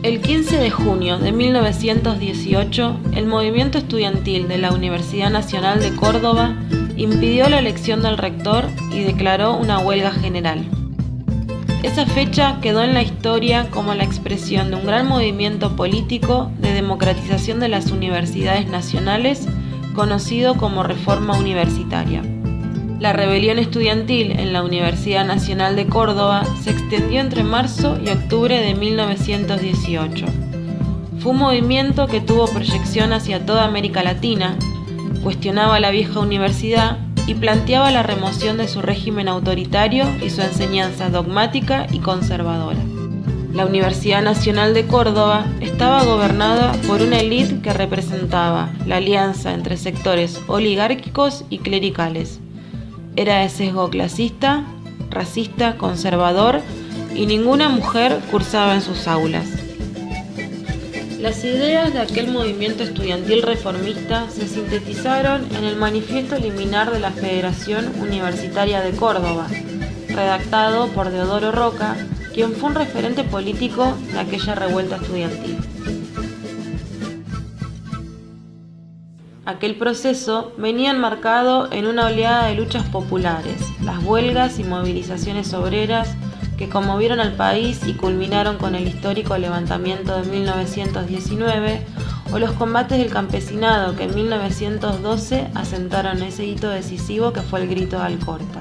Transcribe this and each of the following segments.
El 15 de junio de 1918, el movimiento estudiantil de la Universidad Nacional de Córdoba impidió la elección del rector y declaró una huelga general. Esa fecha quedó en la historia como la expresión de un gran movimiento político de democratización de las universidades nacionales, conocido como Reforma Universitaria. La rebelión estudiantil en la Universidad Nacional de Córdoba se extendió entre marzo y octubre de 1918. Fue un movimiento que tuvo proyección hacia toda América Latina, cuestionaba la vieja universidad y planteaba la remoción de su régimen autoritario y su enseñanza dogmática y conservadora. La Universidad Nacional de Córdoba estaba gobernada por una élite que representaba la alianza entre sectores oligárquicos y clericales. Era de sesgo clasista, racista, conservador y ninguna mujer cursaba en sus aulas. Las ideas de aquel movimiento estudiantil reformista se sintetizaron en el Manifiesto Liminar de la Federación Universitaria de Córdoba, redactado por Deodoro Roca, quien fue un referente político de aquella revuelta estudiantil. Aquel proceso venía enmarcado en una oleada de luchas populares, las huelgas y movilizaciones obreras que conmovieron al país y culminaron con el histórico levantamiento de 1919, o los combates del campesinado que en 1912 asentaron ese hito decisivo que fue el Grito de Alcorta.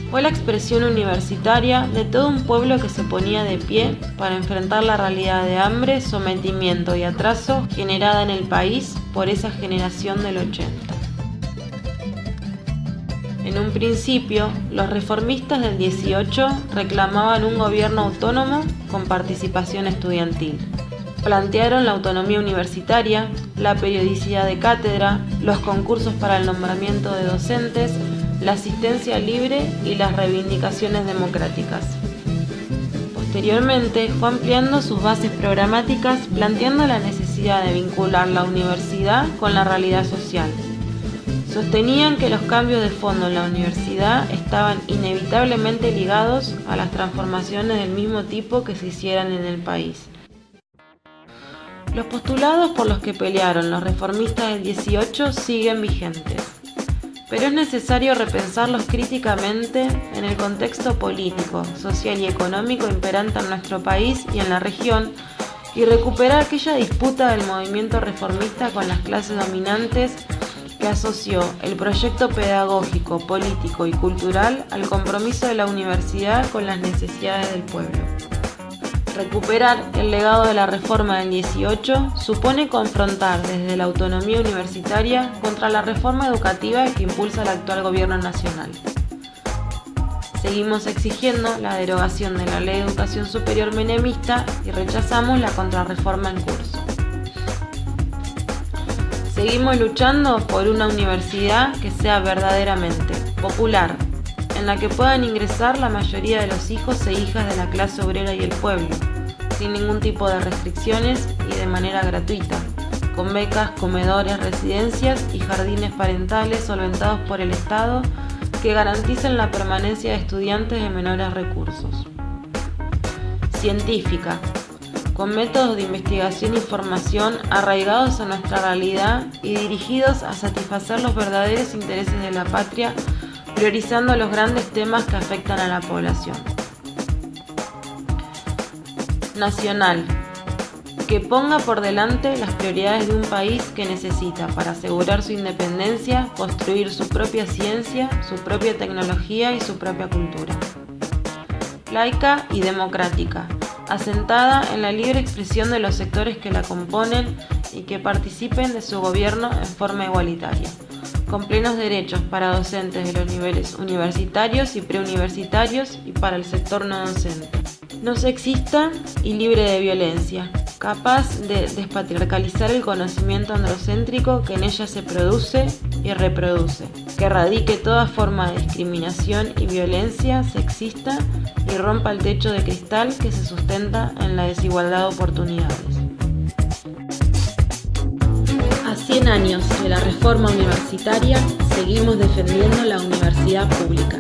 Fue la expresión universitaria de todo un pueblo que se ponía de pie para enfrentar la realidad de hambre, sometimiento y atraso generada en el país por esa generación del 80. En un principio, los reformistas del 18 reclamaban un gobierno autónomo con participación estudiantil. Plantearon la autonomía universitaria, la periodicidad de cátedra, los concursos para el nombramiento de docentes, la asistencia libre y las reivindicaciones democráticas. Posteriormente fue ampliando sus bases programáticas, planteando la necesidad de vincular la universidad con la realidad social. Sostenían que los cambios de fondo en la universidad estaban inevitablemente ligados a las transformaciones del mismo tipo que se hicieran en el país. Los postulados por los que pelearon los reformistas del 18 siguen vigentes, pero es necesario repensarlos críticamente en el contexto político, social y económico imperante en nuestro país y en la región, y recuperar aquella disputa del movimiento reformista con las clases dominantes que asoció el proyecto pedagógico, político y cultural al compromiso de la universidad con las necesidades del pueblo. Recuperar el legado de la reforma del 18 supone confrontar desde la autonomía universitaria contra la reforma educativa que impulsa el actual gobierno nacional. Seguimos exigiendo la derogación de la Ley de Educación Superior menemista y rechazamos la contrarreforma en curso. Seguimos luchando por una universidad que sea verdaderamente popular, en la que puedan ingresar la mayoría de los hijos e hijas de la clase obrera y el pueblo, sin ningún tipo de restricciones y de manera gratuita, con becas, comedores, residencias y jardines parentales solventados por el Estado que garanticen la permanencia de estudiantes de menores recursos. Científica, con métodos de investigación y formación arraigados a nuestra realidad y dirigidos a satisfacer los verdaderos intereses de la patria, priorizando los grandes temas que afectan a la población. Nacional, que ponga por delante las prioridades de un país que necesita, para asegurar su independencia, construir su propia ciencia, su propia tecnología y su propia cultura. Laica y democrática, asentada en la libre expresión de los sectores que la componen y que participen de su gobierno en forma igualitaria, con plenos derechos para docentes de los niveles universitarios y preuniversitarios y para el sector no docente. No sexista y libre de violencia, capaz de despatriarcalizar el conocimiento androcéntrico que en ella se produce y reproduce, que erradique toda forma de discriminación y violencia sexista y rompa el techo de cristal que se sustenta en la desigualdad de oportunidades. A 100 años de la reforma universitaria, seguimos defendiendo la universidad pública.